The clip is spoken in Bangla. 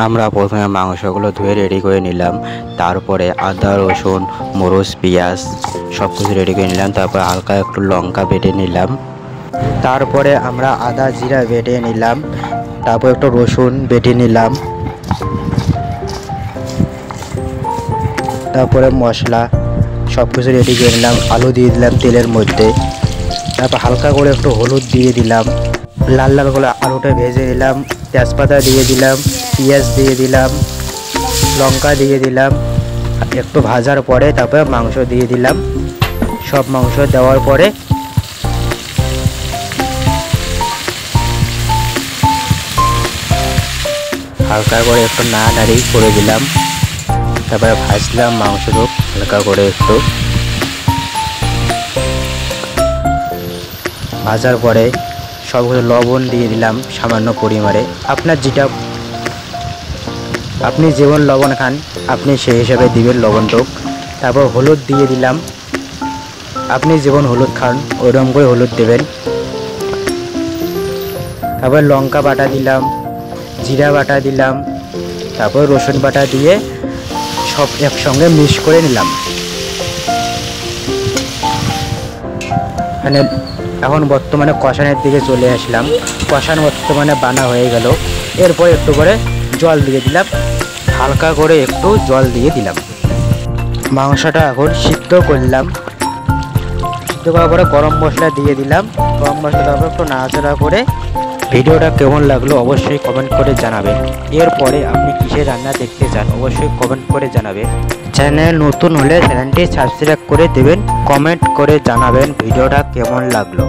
আমরা প্রথমে মাংসগুলো ধুয়ে রেডি করে নিলাম। তারপরে আদা রসুন মরিচ পেঁয়াজ সব কিছু রেডি করে নিলাম। তারপর হালকা একটু লঙ্কা বেটে নিলাম। তারপরে আমরা আদা জিরা বেটে নিলাম। তারপর একটু রসুন বেটে নিলাম। তারপরে মশলা সব কিছু রেডি করে নিলাম। আলু দিয়ে দিলাম তেলের মধ্যে। তারপর হালকা করে একটু হলুদ দিয়ে দিলাম। লাল লাল করে আলুটা ভেজে নিলাম। তেজপাতা দিয়ে দিলাম, পেঁয়াজ দিয়ে দিলাম, লঙ্কা দিয়ে দিলাম। একটু ভাজার পরে তারপরে মাংস দিয়ে দিলাম। সব মাংস দেওয়ার পরে হালকা করে একটু নাড়ানাড়ি করে দিলাম। তারপরে ভাজলাম মাংসটুকু হালকা করে একটু ভাজার পরে সবগুলো লবণ দিয়ে দিলাম সামান্য পরিমাণে। আপনি যেমন লবণ খান আপনি সেই হিসাবে দিবেন লবণটুক। তারপর হলুদ দিয়ে দিলাম। আপনি যেমন হলুদ খান ওইরকম করে হলুদ দেবেন। তারপর লঙ্কা বাটা দিলাম, জিরা বাটা দিলাম, তারপর রসুন বাটা দিয়ে সব একসঙ্গে মিক্স করে নিলাম। এখন বর্তমানে কষানোর দিকে চলে আসলাম। কষানো বর্তমানে বানা হয়ে গেল। এরপর একটু করে জল দিয়ে দিলাম, হালকা করে একটু জল দিয়ে দিলাম। মাংসটা এখন সিদ্ধ করলাম। সিদ্ধ করার পরে গরম মশলা দিয়ে দিলাম। গরম মশলা তারপর একটু নাড়াচাড়া করে ভিডিওটা কেমন লাগলো অবশ্যই কমেন্ট করে জানাবেন। এরপরে আপনি কিসের রান্না দেখতে চান অবশ্যই কমেন্ট করে জানাবেন। চ্যানেল নতুন হলে চ্যানেলটি সাবস্ক্রাইব করে দেবেন। কমেন্ট করে জানাবেন ভিডিওটা কেমন লাগলো।